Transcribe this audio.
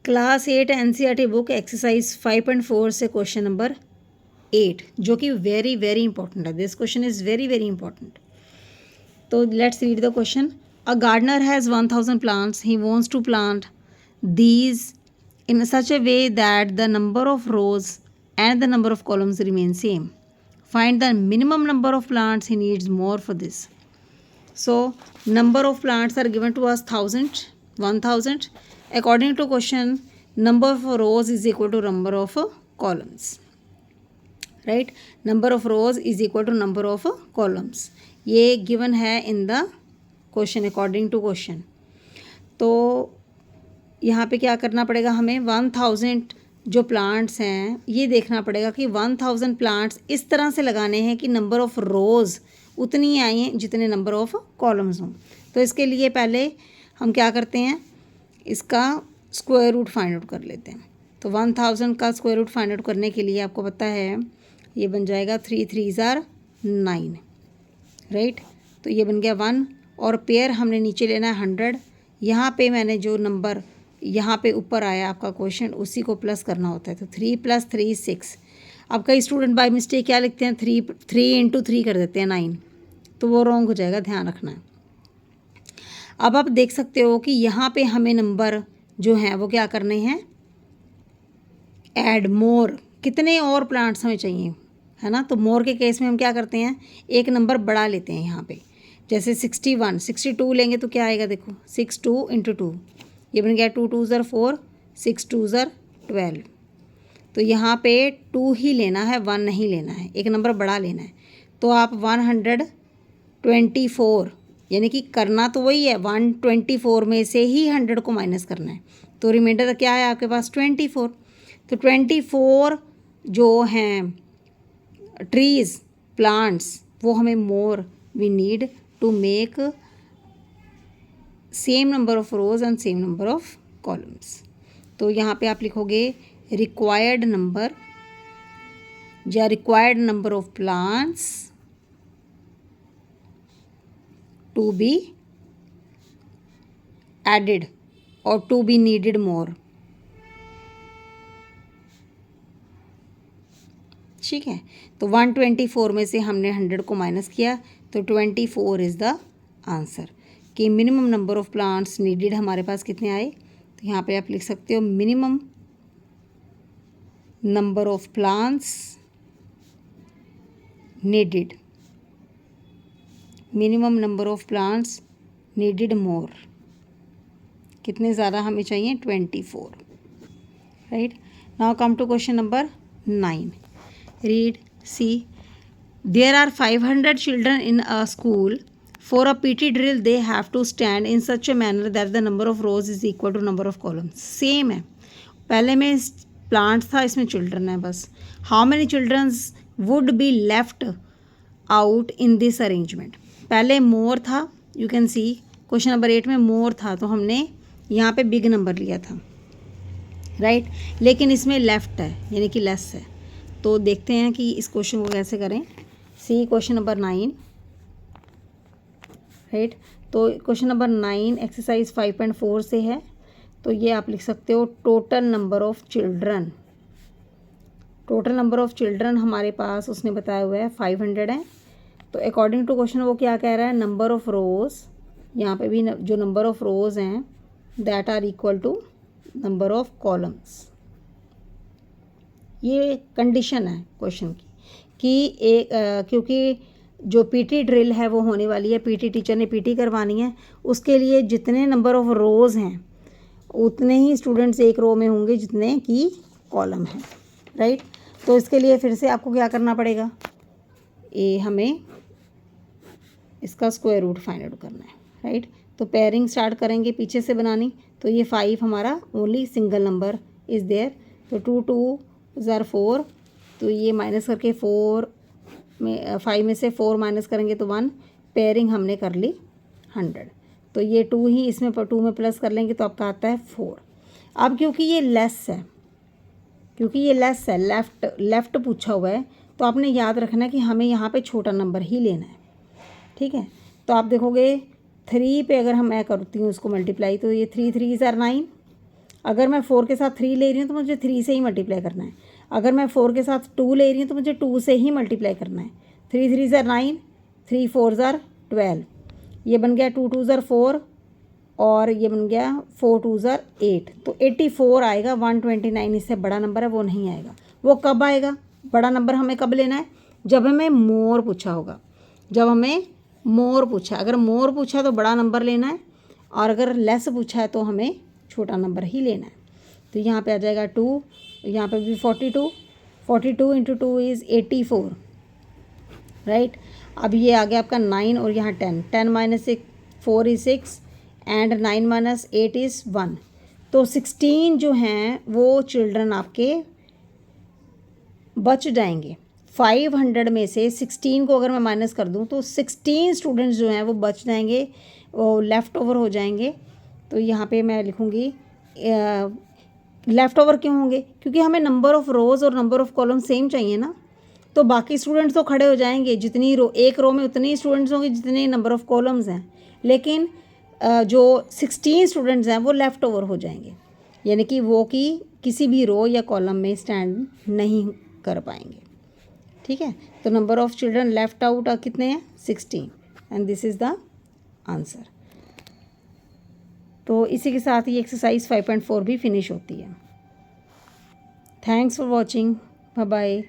Class 8 NCERT book exercise 5.4 से question number 8 जो कि वेरी वेरी इंपॉर्टेंट है. This question is very very important. तो let's read the question. A gardener has 1000 plants. He wants to plant these in such a way that the number of rows and the number of columns remain same. Find the minimum number of plants he needs more for this. So number of plants are given to us 1000. According to question, number of rows is equal to number of columns, right? Number of rows is equal to number of columns. ये given है in the question according to question. तो यहाँ पे क्या करना पड़ेगा हमें, 1000 जो प्लांट्स हैं ये देखना पड़ेगा कि 1000 प्लांट्स इस तरह से लगाने हैं कि नंबर ऑफ़ रोज़ उतनी आई हैं जितने नंबर ऑफ़ कॉलम्स हों. तो इसके लिए पहले हम क्या करते हैं, इसका स्क्वायर रूट फाइंड आउट कर लेते हैं. तो 1000 का स्क्वायर रूट फाइंड आउट करने के लिए आपको पता है ये बन जाएगा 3 3s are 9, राइट. तो ये बन गया 1 और पेयर हमने नीचे लेना है 100. यहाँ पे मैंने जो नंबर यहाँ पे ऊपर आया आपका क्वेश्चन उसी को प्लस करना होता है. तो 3 + 3 6. अब कई स्टूडेंट बाय मिस्टेक क्या लिखते हैं, 3 × 3 कर देते हैं 9. तो वो रॉन्ग हो जाएगा, ध्यान रखना है. अब आप देख सकते हो कि यहाँ पे हमें नंबर जो हैं वो क्या करने हैं, ऐड मोर. कितने और प्लांट्स हमें चाहिए, है ना. तो मोर के केस में हम क्या करते हैं, एक नंबर बढ़ा लेते हैं. यहाँ पे जैसे 61 62 लेंगे तो क्या आएगा, देखो 6 2 × 2. ये बन गया 2 2s are 4, 6 2s are 12. तो यहाँ पे 2 ही लेना है, 1 नहीं लेना है, एक नंबर बढ़ा लेना है. तो आप 124 यानी कि करना तो वही है, 124 में से ही 100 को माइनस करना है. तो रिमाइंडर क्या है आपके पास, 24. तो 24 जो हैं ट्रीज़ प्लांट्स वो हमें more we need to make same number of rows and same number of columns. तो यहाँ पे आप लिखोगे रिक्वायर्ड नंबर या required number of plants to be added और टू बी नीडेड मोर. ठीक है. तो 124 में से हमने 100 को माइनस किया तो 24 इज़ द आंसर. कि minimum number of plants needed हमारे पास कितने आए. तो यहाँ पे आप लिख सकते हो minimum number of plants needed, minimum number of plants needed more. कितने ज़्यादा हमें चाहिए, 24, right. Now come to question number 9. Read, see. There are 500 children in a school. For a PT drill, they have to stand in such a manner that the number of rows is equal to number of columns. Same है. पहले में plants था, इसमें children है बस. How many children would be left out in this arrangement? पहले मोर था, you can see question number 8 में मोर था तो हमने यहाँ पे बिग नंबर लिया था, राइट. लेकिन इसमें लेफ्ट है यानी कि लेस है. तो देखते हैं कि इस क्वेश्चन को कैसे करें. सी क्वेश्चन नंबर 9, राइट. तो क्वेश्चन नंबर 9 एक्सरसाइज 5.4 से है. तो ये आप लिख सकते हो total number of children. Total number of children हमारे पास उसने बताया हुआ है 500 है. तो अकॉर्डिंग टू क्वेश्चन वो क्या कह रहा है, नंबर ऑफ़ रोज़, यहाँ पे भी जो नंबर ऑफ़ रोज़ हैं that are equal to number of columns. ये कंडीशन है क्वेश्चन की कि क्योंकि जो पीटी ड्रिल है वो होने वाली है, पीटी टीचर ने पीटी करवानी है, उसके लिए जितने नंबर ऑफ़ रोज़ हैं उतने ही स्टूडेंट्स एक रो में होंगे जितने की कॉलम है, राइट. तो इसके लिए फिर से आपको क्या करना पड़ेगा, ये हमें इसका स्क्वायर रूट फाइंड आउट करना है, राइट. तो पेयरिंग स्टार्ट करेंगे पीछे से बनानी. तो ये 5 हमारा only single number is there. तो 2 2s are 4. तो ये माइनस करके 4 में 5 में से 4 माइनस करेंगे तो 1. पेयरिंग हमने कर ली 100. तो ये 2 ही इसमें 2 में प्लस कर लेंगे तो आपका आता है 4. अब क्योंकि ये लेस है, लेफ़्ट पूछा हुआ है तो आपने याद रखना है कि हमें यहाँ पे छोटा नंबर ही लेना है, ठीक है. तो आप देखोगे 3 पे अगर हम मैं करती हूँ उसको मल्टीप्लाई तो ये 3 3s are 9. अगर मैं 4 के साथ 3 ले रही हूँ तो मुझे 3 से ही मल्टीप्लाई करना है। अगर मैं 4 के साथ 2 ले रही हूँ तो मुझे 2 से ही मल्टीप्लाई करना है। 3 3 ज़ार 9, 3 4 ज़ार 12, ये बन गया 2 2 ज़ार 4 और ये बन गया 4 2 ज़ार 8। तो 84 आएगा। 129 इससे बड़ा नंबर है वो नहीं आएगा। वो कब आएगा? बड़ा नंबर हमें कब लेना है? जब हमें मोर पूछा होगा। जब हमें मोर पूछा, अगर मोर पूछा तो बड़ा नंबर लेना है, और अगर लेस पूछा है तो हमें छोटा नंबर ही लेना है। तो यहाँ पे आ जाएगा 2, यहाँ पे भी 42, 42 इंटू 2 इज़ 84, राइट। अब ये आ गया आपका 9 और यहाँ 10, 10 minus 4 is 6 and 9 minus 8 is 1। तो 16 जो हैं वो चिल्ड्रन आपके बच जाएंगे। 500 में से 16 को अगर मैं माइनस कर दूं तो 16 स्टूडेंट्स जो हैं वो बच जाएंगे, वो लेफ़्ट ओवर हो जाएंगे। तो यहाँ पे मैं लिखूँगी लेफ़्ट ओवर क्यों होंगे? क्योंकि हमें नंबर ऑफ़ रोज़ और नंबर ऑफ़ कॉलम सेम चाहिए ना। तो बाकी स्टूडेंट्स तो खड़े हो जाएंगे, जितनी रो, एक रो में उतने ही स्टूडेंट्स होंगे जितने नंबर ऑफ़ कॉलम्स हैं, लेकिन जो 16 स्टूडेंट्स हैं वो लेफ़्ट ओवर हो जाएंगे, यानी कि वो कि किसी भी रो या कॉलम में स्टैंड नहीं कर पाएंगे। ठीक है, तो number of children left out कितने हैं? 16, and this is the answer. तो इसी के साथ ही एक्सरसाइज 5.4 भी फिनिश होती है। Thanks for watching, bye bye.